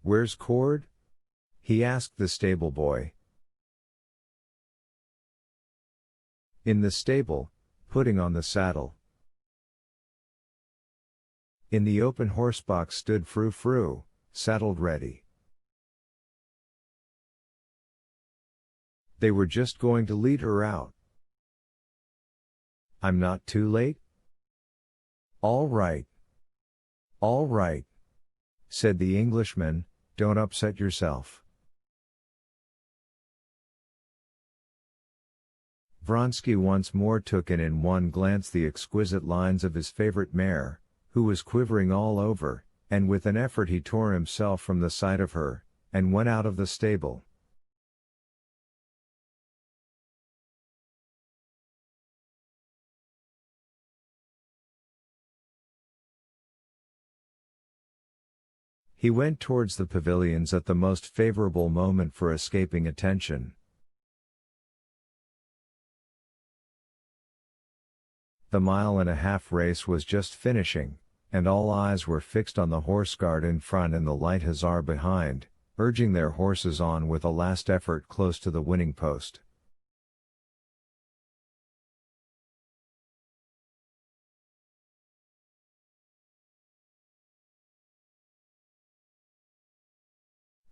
"Where's cord?" he asked the stable boy. "In the stable, putting on the saddle." In the open horsebox stood Frou Frou, saddled ready. They were just going to lead her out. "I'm not too late?" All right, said the Englishman, "don't upset yourself." Vronsky once more took in one glance the exquisite lines of his favorite mare, who was quivering all over, and with an effort he tore himself from the sight of her, and went out of the stable. He went towards the pavilions at the most favorable moment for escaping attention. The 1.5 mile race was just finishing, and all eyes were fixed on the horse guard in front and the light hussar behind, urging their horses on with a last effort close to the winning post.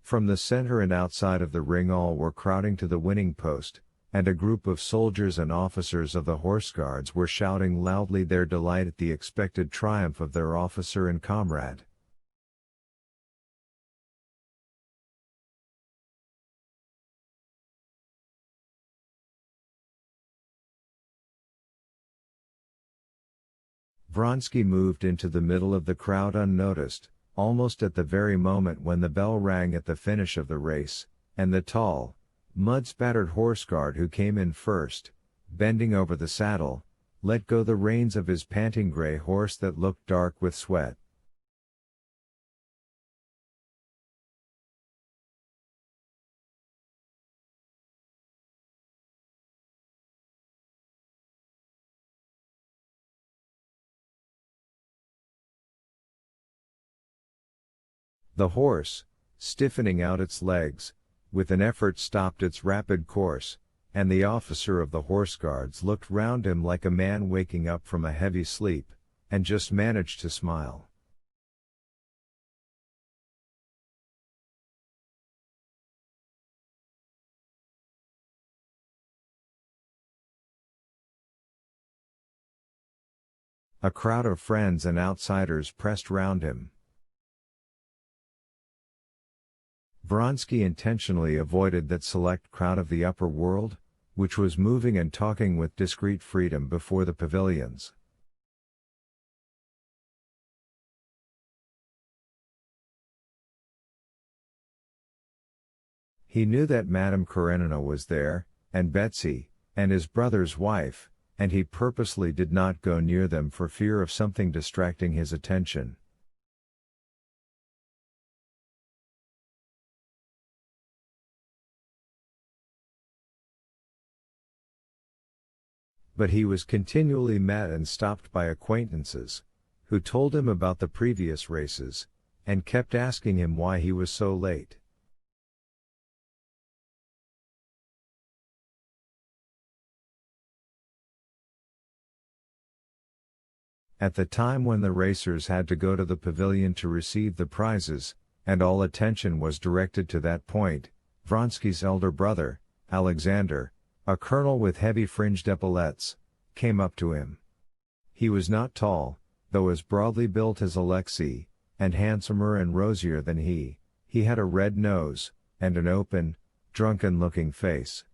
From the center and outside of the ring all were crowding to the winning post, and a group of soldiers and officers of the horse guards were shouting loudly their delight at the expected triumph of their officer and comrade. Vronsky moved into the middle of the crowd unnoticed, almost at the very moment when the bell rang at the finish of the race, and the tall, mud-spattered horse guard who came in first, bending over the saddle, let go the reins of his panting gray horse that looked dark with sweat. The horse, stiffening out its legs, with an effort stopped its rapid course, and the officer of the horse guards looked round him like a man waking up from a heavy sleep, and just managed to smile. A crowd of friends and outsiders pressed round him. Vronsky intentionally avoided that select crowd of the upper world, which was moving and talking with discreet freedom before the pavilions. He knew that Madame Karenina was there, and Betsy, and his brother's wife, and he purposely did not go near them for fear of something distracting his attention. But he was continually met and stopped by acquaintances, who told him about the previous races, and kept asking him why he was so late. At the time when the racers had to go to the pavilion to receive the prizes, and all attention was directed to that point, Vronsky's elder brother, Alexander, a colonel with heavy fringed epaulettes, came up to him. He was not tall, though as broadly built as Alexei, and handsomer and rosier than he had a red nose, and an open, drunken-looking face.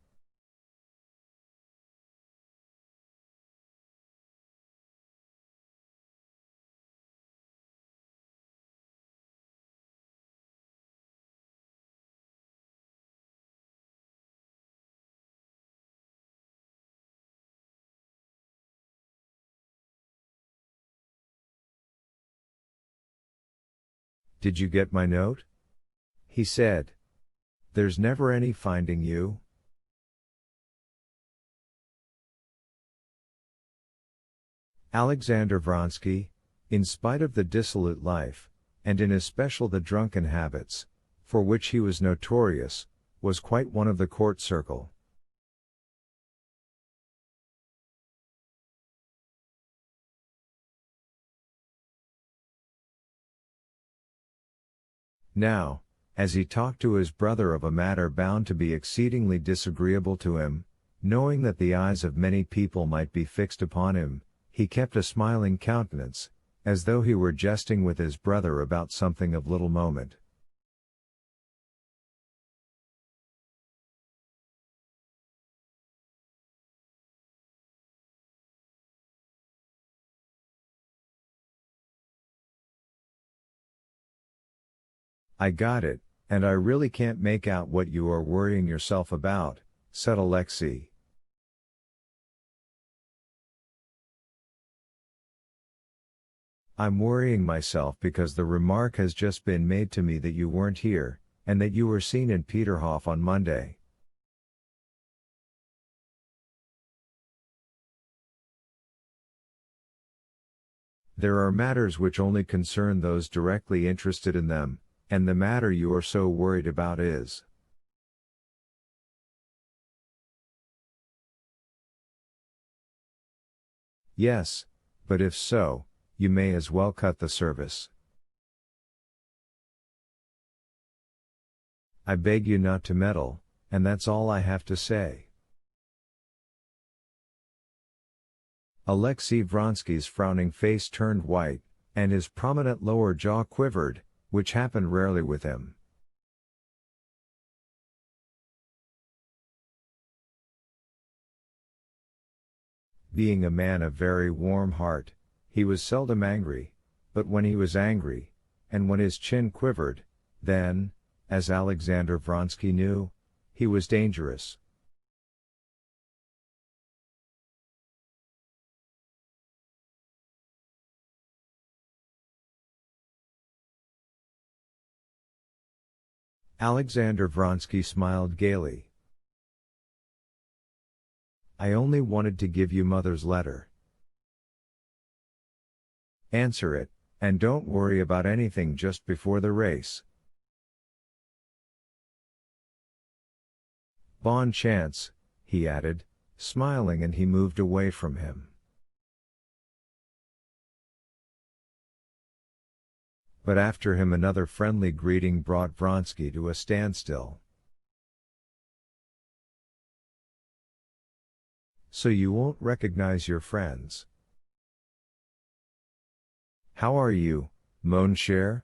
"Did you get my note?" he said. "There's never any finding you." Alexander Vronsky, in spite of the dissolute life, and in especial the drunken habits, for which he was notorious, was quite one of the court circle. Now, as he talked to his brother of a matter bound to be exceedingly disagreeable to him, knowing that the eyes of many people might be fixed upon him, he kept a smiling countenance, as though he were jesting with his brother about something of little moment. "I got it, and I really can't make out what you are worrying yourself about," said Alexei. "I'm worrying myself because the remark has just been made to me that you weren't here, and that you were seen in Peterhof on Monday." "There are matters which only concern those directly interested in them, and the matter you are so worried about is." "Yes, but if so, you may as well cut the service." "I beg you not to meddle, and that's all I have to say." Alexei Vronsky's frowning face turned white, and his prominent lower jaw quivered, which happened rarely with him. Being a man of very warm heart, he was seldom angry, but when he was angry, and when his chin quivered, then, as Alexander Vronsky knew, he was dangerous. Alexander Vronsky smiled gaily. "I only wanted to give you mother's letter. Answer it, and don't worry about anything just before the race." "Bon chance," he added, smiling, and he moved away from him. But after him another friendly greeting brought Vronsky to a standstill. "So you won't recognize your friends. How are you, mon cher?"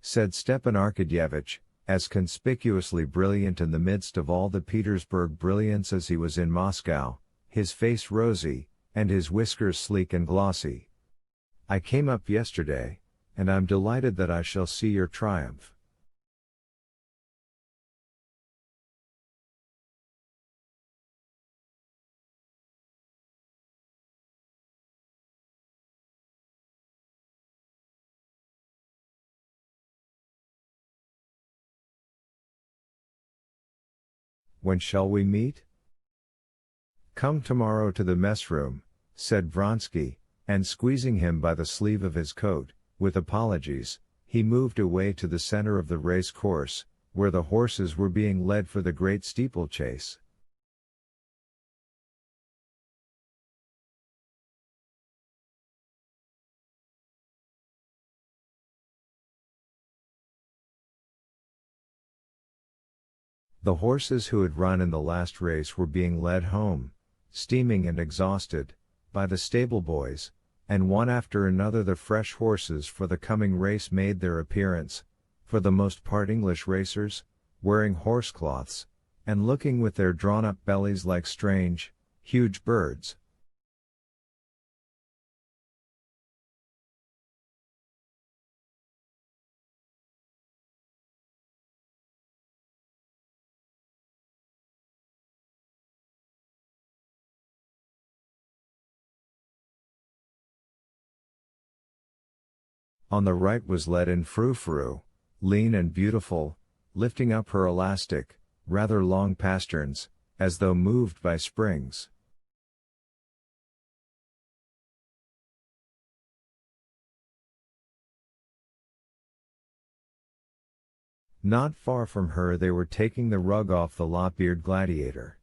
said Stepan Arkadyevitch, as conspicuously brilliant in the midst of all the Petersburg brilliance as he was in Moscow, his face rosy, and his whiskers sleek and glossy. "I came up yesterday, and I'm delighted that I shall see your triumph." "When shall we meet?" "Come tomorrow to the mess room," said Vronsky, and squeezing him by the sleeve of his coat, with apologies, he moved away to the center of the race course, where the horses were being led for the great steeplechase. The horses who had run in the last race were being led home, steaming and exhausted, by the stable boys, and one after another the fresh horses for the coming race made their appearance, for the most part English racers, wearing horsecloths, and looking with their drawn-up bellies like strange, huge birds. On the right was led in Frou-Frou, lean and beautiful, lifting up her elastic, rather long pasterns, as though moved by springs. Not far from her they were taking the rug off the lop-eared gladiator.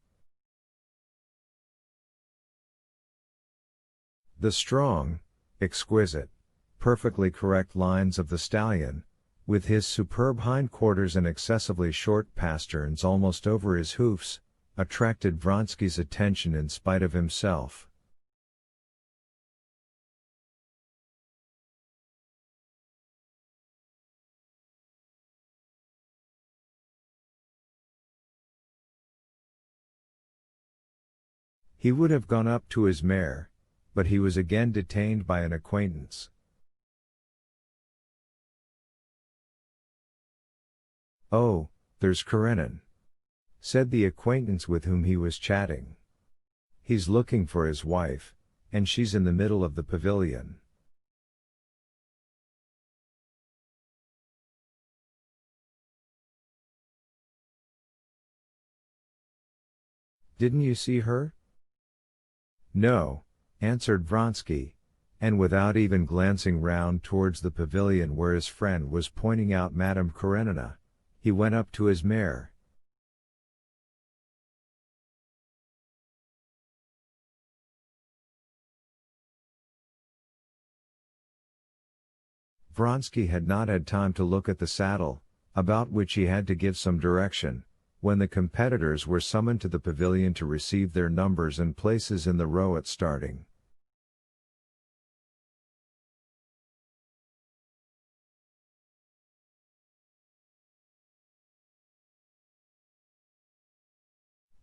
The strong, exquisite, perfectly correct lines of the stallion, with his superb hindquarters and excessively short pasterns almost over his hoofs, attracted Vronsky's attention in spite of himself. He would have gone up to his mare, but he was again detained by an acquaintance. "Oh, there's Karenin," said the acquaintance with whom he was chatting. "He's looking for his wife, and she's in the middle of the pavilion." "Didn't you see her?" "No," answered Vronsky, and without even glancing round towards the pavilion where his friend was pointing out Madame Karenina, he went up to his mare. Vronsky had not had time to look at the saddle, about which he had to give some direction, when the competitors were summoned to the pavilion to receive their numbers and places in the row at starting.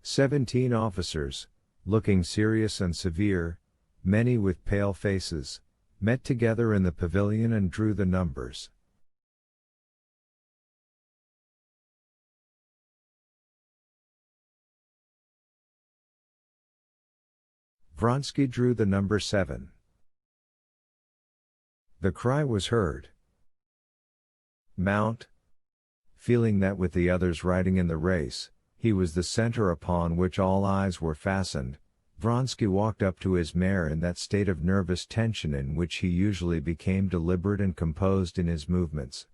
"17 officers, looking serious and severe, many with pale faces, met together in the pavilion and drew the numbers. Vronsky drew the number 7. The cry was heard, "Mount!" Feeling that with the others riding in the race, he was the center upon which all eyes were fastened, Vronsky walked up to his mare in that state of nervous tension in which he usually became deliberate and composed in his movements.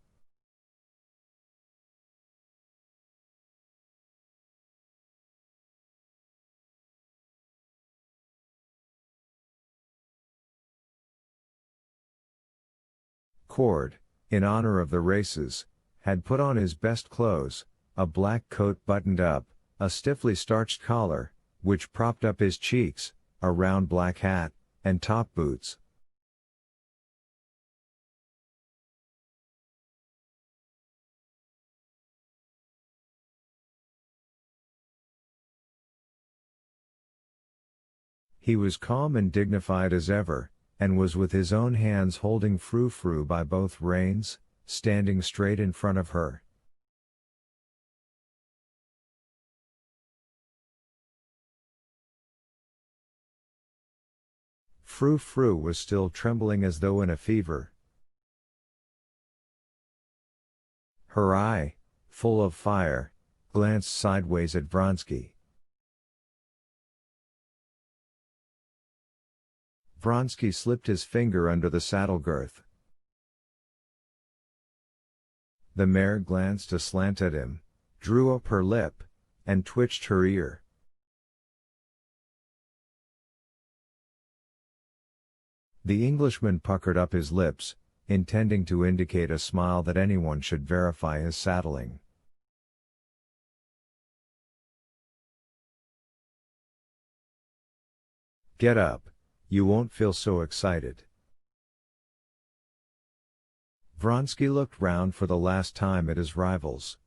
Cord, in honor of the races, had put on his best clothes, a black coat buttoned up, a stiffly starched collar, which propped up his cheeks, a round black hat, and top boots. He was calm and dignified as ever, and was with his own hands holding Frou-Frou by both reins, standing straight in front of her. Frou-Frou was still trembling as though in a fever. Her eye, full of fire, glanced sideways at Vronsky. Vronsky slipped his finger under the saddle girth. The mare glanced aslant at him, drew up her lip, and twitched her ear. The Englishman puckered up his lips, intending to indicate a smile that anyone should verify his saddling. "Get up, you won't feel so excited." Vronsky looked round for the last time at his rivals.